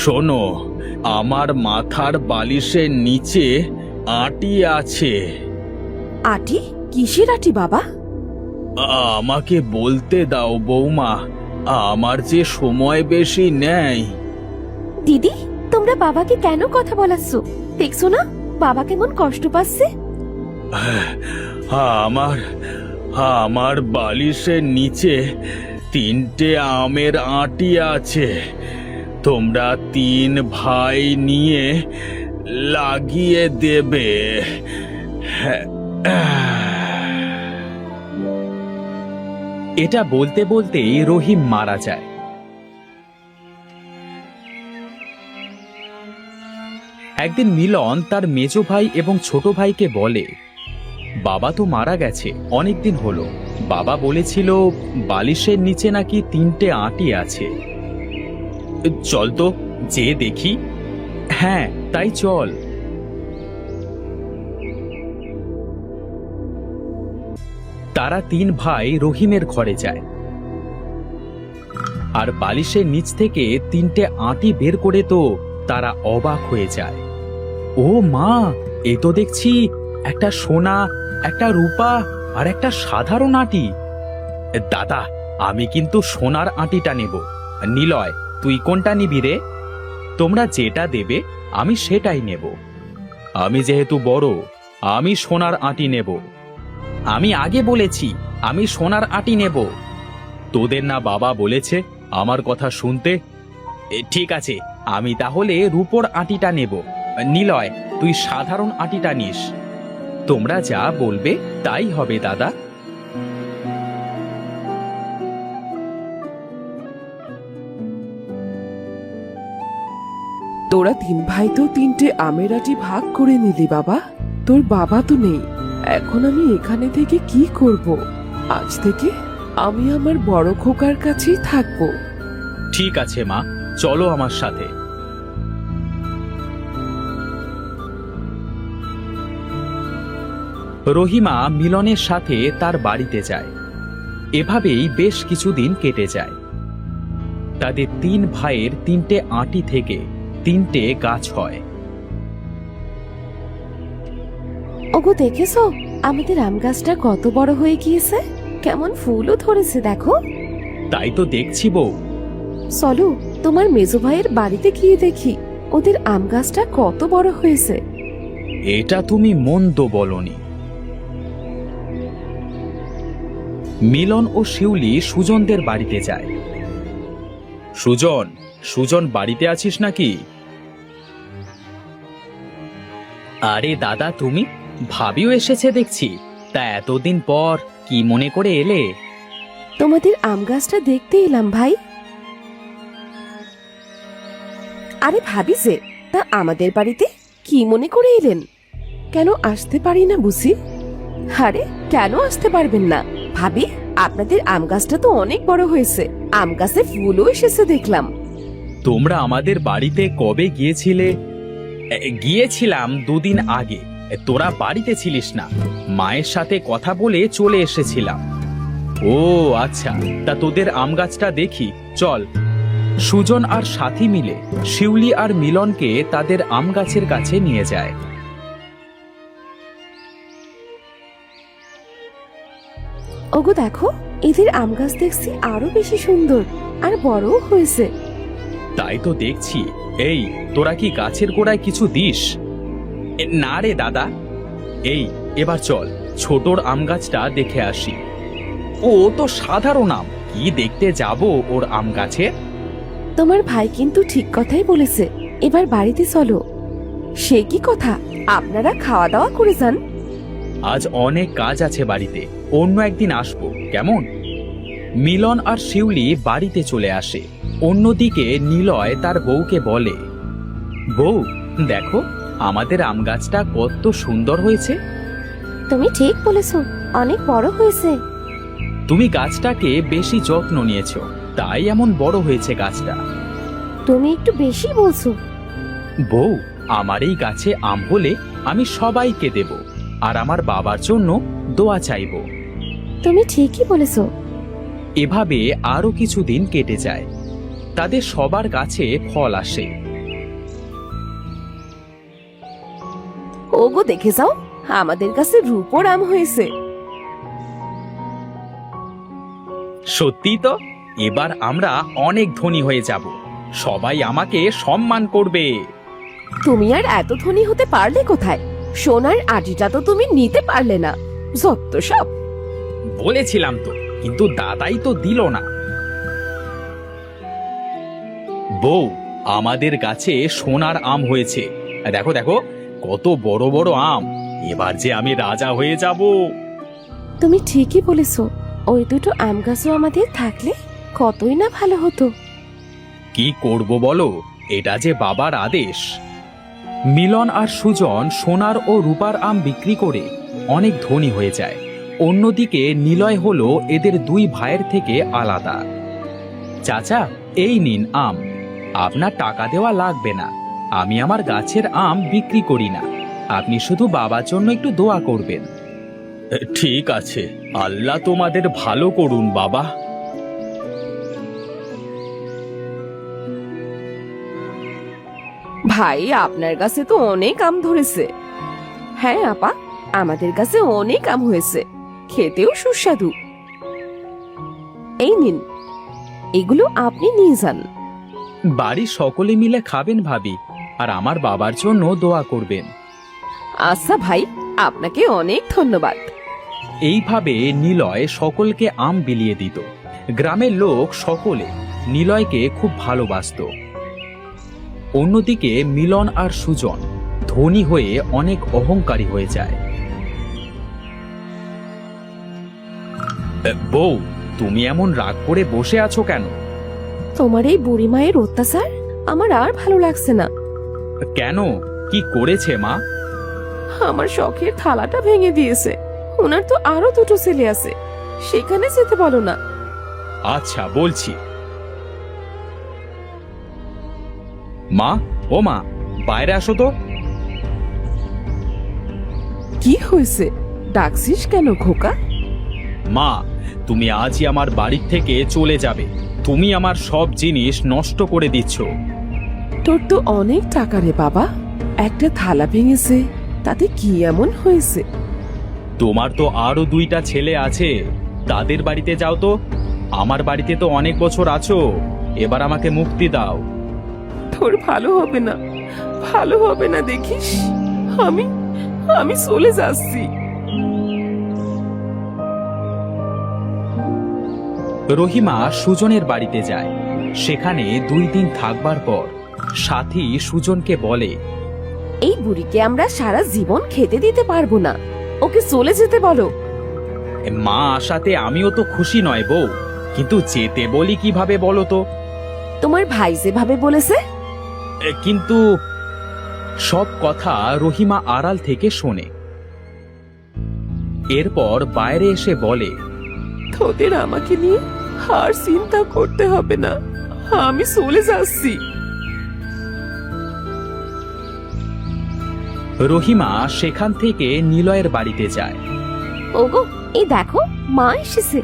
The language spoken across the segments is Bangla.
শোনো, আমার মাথার বালিশের নিচে আঁটি আছে। আটি? কিসের আটি বাবা? আমাকে বলতে দাও বৌমা, আমার যে সময় বেশি নেই। দিদি, তোমরা বাবাকে কেন কথা বলাচ্ছ? দেখছো না বাবা কেমন কষ্ট পাচ্ছে। আমার আমার বালিশের নিচে 3টে আমের আঁটি আছে। তোমরা 3 ভাই নিয়ে লাগিয়ে দেবে। এটা বলতে বলতেই রহিম মারা যায়। একদিন মিলন তার মেজো ভাই এবং ছোট ভাইকে বলে, বাবা তো মারা গেছে অনেকদিন হলো। বাবা বলেছিল বালিশের নিচে নাকি 3টে আঁটি আছে। চল তো যে দেখি। হ্যাঁ, তাই চল। তারা 3 ভাই রহিমের ঘরে যায় আর বালিশের নিচ থেকে 3টে আঁটি বের করে তো তারা অবাক হয়ে যায়। ও মা, এ তো দেখছি একটা সোনা, একটা রূপা আর একটা সাধারণ আঁটি। দাদা, আমি কিন্তু সোনার আঁটিটা নেব। নিলয়, তুই কোনটা নিবি রে? তোমরা যেটা দেবে আমি সেটাই নেব। আমি যেহেতু বড়, আমি সোনার আঁটি নেব। আমি আগে বলেছি আমি সোনার আঁটি নেব। তোদের না বাবা বলেছে আমার কথা শুনতে? ঠিক আছে, আমি তাহলে রূপোর আঁটিটা নেব। নিলয়, তুই সাধারণ আঁটিটা নিস। তোমরা যা বলবে তাই হবে দাদা। তোরা 3 ভাই তো 3টে আমের আটি ভাগ করে নিলি বাবা। তোর বাবা তো নেই, এখন আমি এখানে থেকে কি করব? আজ থেকে আমি আমার বড় খোকার কাছেই থাকবো। ঠিক আছে মা, চলো আমার সাথে। রহিমা মিলনের সাথে তার বাড়িতে যায়। এভাবেই বেশ কিছুদিন কেটে যায়। তাদের 3 ভাইয়ের 3টে আঁটি থেকে 3টে গাছ হয়। ওগো, দেখেছো আমাদের আম গাছটা কত বড় হয়ে গিয়েছে? কেমন ফুলও ধরেছে দেখো। তাই তো দেখছি বউ। চলো তোমার মেজো ভাইয়ের বাড়িতে গিয়ে দেখি ওদের আম গাছটা কত বড় হয়েছে। এটা তুমি মন্দ বলনি। মিলন ও শিউলি সুজনদের বাড়িতে যায়। সুজন, সুজন বাড়িতে আছিস নাকি? আরে দাদা, তুমি? ভাবিও এসেছে দেখছি। তা এতদিন পর কি মনে করে এলে? তোমাদের আম গাছটা দেখতে এলাম ভাই। আরে ভাবি যে, তা আমাদের বাড়িতে কি মনে করে এলেন? কেন আসতে পারি না বুঝি? আরে কেন আসতে পারবেন না ভাবি? আপনাদের আম গাছটা তো অনেক বড় হয়েছে, আম গাছে ফুলও এসেছে দেখলাম। তোমরা আমাদের বাড়িতে কবে গিয়েছিলে? গিয়েছিলাম 2 দিন আগে। তোরা বাড়িতে ছিলিস না, মায়ের সাথে কথা বলে চলে এসেছিলাম। ও আচ্ছা, তা তোদের আম গাছটা দেখি চল। সুজন আর সাথী মিলে শিউলি আর মিলনকে তাদের আম গাছের কাছে নিয়ে যায়। ওগো দেখো, এদের আম গাছ দেখছি আরো বেশি সুন্দর আর বড়ও হয়েছে। তাই তো দেখছি। এই, তোরা কি গাছের গোড়ায় কিছু দিস? না রে দাদা। এই, এবার চল ছোটর আম গাছটা দেখে আসি। ও তো সাধারণ আম, কি দেখতে যাব ওর আম গাছে? তোমার ভাই কিন্তু ঠিক কথাই বলেছে, এবার বাড়িতে চলো। সে কি কথা, আপনারা খাওয়া দাওয়া করে যান। আজ অনেক কাজ আছে বাড়িতে, অন্য একদিন আসবো, কেমন? মিলন আর শিউলি বাড়িতে চলে আসে। অন্যদিকে নিলয় তার বউকে বলে, বউ দেখো আমাদের আম গাছটা কত সুন্দর হয়েছে। তুমি ঠিক বলেছো, অনেক বড় হয়েছে। তুমি গাছটাকে বেশি যত্ন নিয়েছো, তাই এমন বড় হয়েছে গাছটা। তুমি একটু বেশি বলছো। বউ, আমার এই গাছে আম হলে আমি সবাইকে দেব, আর আমার বাবার জন্য দোয়া চাইব। তুমি ঠিকই বলেছো। এভাবে আরো কিছুদিন কেটে যায়। তাদের সবার গাছে ফল আসে। ওগো দেখে যাও, আমাদের কাছে রূপোর আম হয়েছে। সত্যি তো, এবার আমরা অনেক ধনী হয়ে যাব, সবাই আমাকে সম্মান করবে। তুমি আর এত ধনী হতে পারলে কোথায়? সোনার আটিটা তো তুমি নিতে পারলে না। যত সব। বলেছিলাম তো, কিন্তু দাদাই তো দিল না। বউ, আমাদের গাছে সোনার আম হয়েছে। দেখো দেখো, কত বড় বড় আম। এবার যে আমি রাজা হয়ে যাব। তুমি ঠিকই বলেছো, ওই দুটো আম গাছও আমাদের থাকলে কতই না ভালো হতো। কি করব বলো, এটা যে বাবার আদেশ। মিলন আর সুজন সোনার ও রূপার আম বিক্রি করে অনেক ধনী হয়ে যায়। অন্যদিকে নিলয় হলো এদের দুই ভাইয়ের থেকে আলাদা। চাচা, এই নিন আম, আপনার টাকা দেওয়া লাগবে না। আমি আমার গাছের আম বিক্রি করি না, আপনি শুধু বাবার জন্য একটু দোয়া করবেন। ঠিক আছে, আল্লাহ তোমাদের ভালো করুন বাবা। ভাই, আপনার কাছে তো অনেক আম ধরেছে। হ্যাঁ আপা, আমাদের কাছে অনেক আম হয়েছে, খেতেও সুস্বাদু। এই নিন, এগুলো আপনি নিয়ে যান। বাড়ির সকলে মিলে খাবেন ভাবি, আর আমার বাবার জন্য দোয়া করবেন। আচ্ছা ভাই, আপনাকে অনেক ধন্যবাদ। এইভাবে নিলয় সকলকে আম বিলিয়ে দিত। গ্রামের লোক সকলে নিলয়কে খুব ভালোবাসত। অন্যদিকে মিলন আর সুজন ধনী হয়ে অনেক অহংকারী হয়ে যায়। বউ, তুমি এমন রাগ করে বসে আছো কেন? তোমার এই বুড়ি মায়ের অত্যাচার আমার আর ভালো লাগছে না। কেন, কি করেছে মা? আমার শখের থালাটা ভেঙে দিয়েছে। ওনার তো আরো দুটো ছেলে আছে, সেখানে যেতে বলো না। আচ্ছা, বলছি। মা, ও মা, বাইরে আসো তো। কি হয়েছে, ডাকছিস কেন খোকা? মা, তুমি আজই আমার বাড়ি থেকে চলে যাবে। তুমি আমার সব জিনিস নষ্ট করে দিচ্ছ। তোর তো অনেক টাকা রে বাবা, একটা থালা ভেঙেছে, তাতে কি এমন হয়েছে? তোমার তো আরো দুইটা ছেলে আছে, তাদের বাড়িতে যাও তো। আমার বাড়িতে তো অনেক বছর আছো, এবার আমাকে মুক্তি দাও। তোর ভালো হবে না, ভালো হবে না দেখিস। আমি আমি চলে যাচ্ছি। রহিমা সুজনের বাড়িতে যায়। সেখানে 2 দিন থাকবার পর সাথী সুজনকে বলে, এই বুড়িকে আমরা সারা জীবন খেতে দিতে পারবো না, ওকে চলে যেতে বলো। মা আসাতে আমিও তো খুশি নয় বউ, কিন্তু যেতে বলি কিভাবে বলো তো? তোমার ভাই যেভাবে বলেছে। কিন্তু সব কথা রহিমা আড়াল থেকে শোনে। এরপর বাইরে এসে বলে, তোদের আমাকে নিয়ে আর চিন্তা করতে হবে না, আমি চলে যাচ্ছি। রহিমা সেখান থেকে নিলয়ের বাড়িতে যায়। ওগো, এই দেখো মা এসেছে।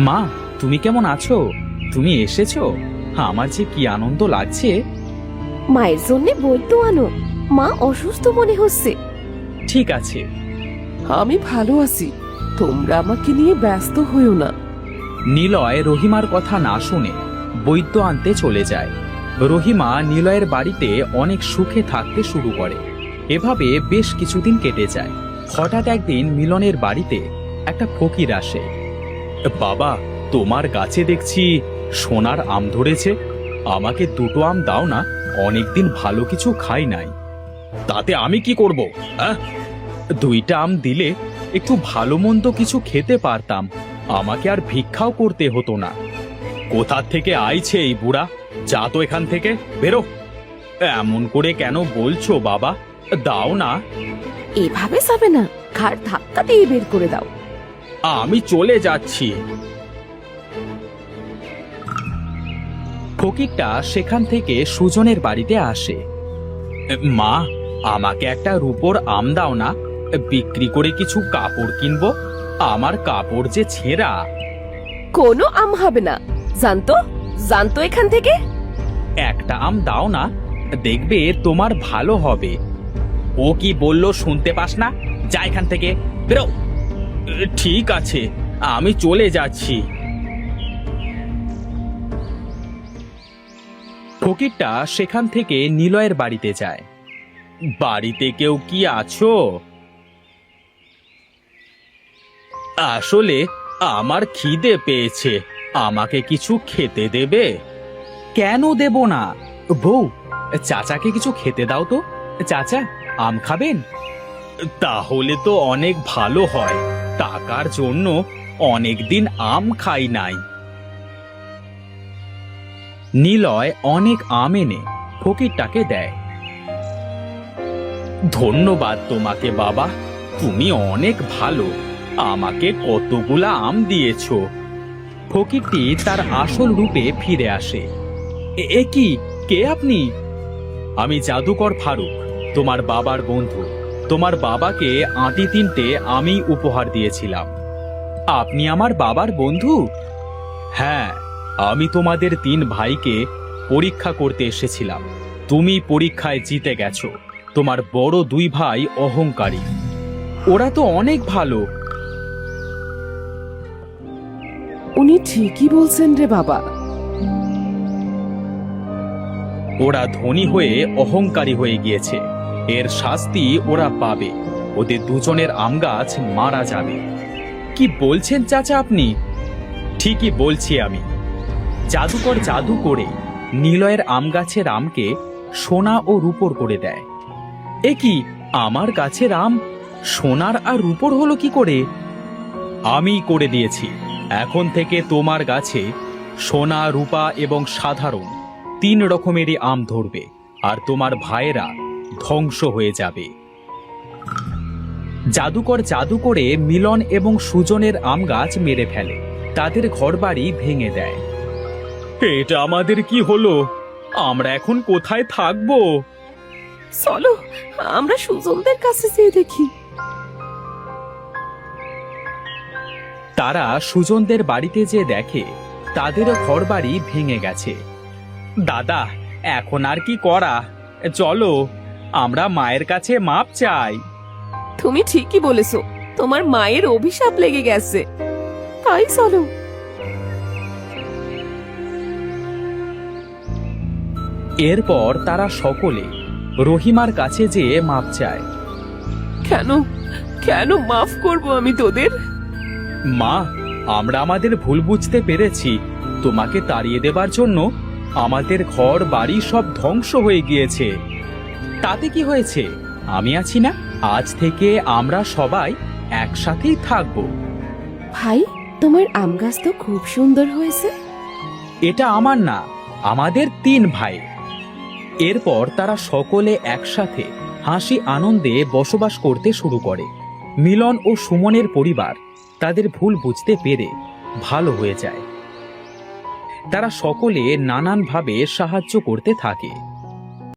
মা, তুমি কেমন আছো? তুমি এসেছো, আমার যে কি আনন্দ লাগছে। মায়ের জন্য বলতো আনো, মা অসুস্থ মনে হচ্ছে। ঠিক আছে, আমি ভালো আছি, তোমরা আমাকে নিয়ে ব্যস্ত হইও না। নিলয় রহিমার কথা না শুনে বৈদ্য আনতে চলে যায়। রহিমা নিলয়ের বাড়িতে অনেক সুখে থাকতে শুরু করে। এভাবে বেশ কিছুদিন কেটে যায়। হঠাৎ একদিন মিলনের বাড়িতে একটা ফকির আসে। বাবা, তোমার গাছে দেখছি সোনার আম ধরেছে, আমাকে 2টো আম দাও না, অনেকদিন ভালো কিছু খাই নাই। তাতে আমি কি করব? 2টা আম দিলে একটু ভালো মন্দ কিছু খেতে পারতাম, আমাকে আর ভিক্ষাও করতে হতো না। কোথা থেকে আইছে এই বুড়া? যা তো এখান থেকে, বেরো। এমন করে কেন বলছো বাবা? দাও না। এভাবে যাবে না, ঘাড় ধাক্কা দিয়ে বের করে দাও। আমি চলে যাচ্ছি। ফকিরটা সেখান থেকে সুজনের বাড়িতে আসে। মা, আমাকে একটা রূপোর আম দাও না, বিক্রি করে কিছু কাপড় কিনবো। আমার কাপড় যে ছেঁড়া। কোনো আম হবে না, জানতো জানতো এখান থেকে। একটা আম দাও না, দেখবে তোমার ভালো হবে। ও কি বললো শুনতে পাস না? যা এখান থেকে, বেরো। ঠিক আছে, আমি চলে যাচ্ছি। ফকিরটা সেখান থেকে নিলয়ের বাড়িতে যায়। বাড়িতে কেউ কি আছো? আসলে আমার খিদে পেয়েছে, আমাকে কিছু খেতে দেবে? কেন দেব না? বউ, চাচাকে কিছু খেতে দাও তো। চাচা, আম খাবেন? তাহলে তো অনেক ভালো হয়, টাকার জন্য অনেকদিন আম খাই নাই। নিলয় অনেক আম এনে ফকিরটাকে দেয়। ধন্যবাদ তোমাকে বাবা, তুমি অনেক ভালো, আমাকে কতগুলা আম দিয়েছো। ফকিরটি তার আসল রূপে ফিরে আসে। এ কি, কে আপনি? আমি জাদুকর ফারুক, তোমার বাবার বন্ধু। তোমার বাবাকে আঁটি 3টে আমি উপহার দিয়েছিলাম। আপনি আমার বাবার বন্ধু? হ্যাঁ, আমি তোমাদের 3 ভাইকে পরীক্ষা করতে এসেছিলাম। তুমি পরীক্ষায় জিতে গেছো। তোমার বড় 2 ভাই অহংকারী, ওরা তো অনেক ভালো। উনি ঠিকই বলছেন রে বাবা। ওরা ধনী হয়ে অহংকারী হয়ে গিয়েছে, এর শাস্তি ওরা পাবে। ওদের দুজনের আম গাছ মারা যাবে। কি বলছেন চাচা আপনি? ঠিকই বলছি আমি। জাদুকর জাদু করে নিলয়ের আম গাছের আমকে সোনা ও রূপোর করে দেয়। এ কি, আমার গাছের আম সোনার আর রূপোর হলো কি করে? আমিই করে দিয়েছি। এখন থেকে তোমার গাছে সোনা, রূপা এবং সাধারণ 3 রকমেরই আম ধরবে, আর তোমার ভাইয়েরা ধ্বংস হয়ে যাবে। জাদুকর জাদু করে মিলন এবং সুজনের আম গাছ মেরে ফেলে, তাদের ঘরবাড়ি ভেঙে দেয়। এটা আমাদের কি হলো? আমরা এখন কোথায় থাকবো? চলো আমরা সুজনদের কাছে যেয়ে দেখি। তারা সুজনদের বাড়িতে যেয়ে দেখে তাদেরও ঘরবাড়ি ভেঙে গেছে। দাদা, এখন আর কি করা? চলো, আমরা মায়ের কাছে মাপ চাই। তুমি ঠিকই বলেছো, তোমার মায়ের অভিশাপ লেগে গেছে। তাই চলো। এরপর তারা সকলে রহিমার কাছে যেয়ে মাপ চায়। কেন কেন মাফ করব আমি তোদের? মা, আমরা আমাদের ভুল বুঝতে পেরেছি। তোমাকে তাড়িয়ে দেবার জন্য আমাদের ঘর বাড়ি সব ধ্বংস হয়ে গিয়েছে। তাতে কি হয়েছে? আমি আছি না? আজ থেকে আমরা সবাই একসাথেই থাকবো। ভাই, তোমার আম গাছ তো খুব সুন্দর হয়েছে। এটা আমার না, আমাদের 3 ভাই। এরপর তারা সকলে একসাথে হাসি আনন্দে বসবাস করতে শুরু করে। মিলন ও সুমনের পরিবার তাদের ভুল বুঝতে পেরে ভালো হয়ে যায়। তারা সকলে নানানভাবে সাহায্য করতে থাকে।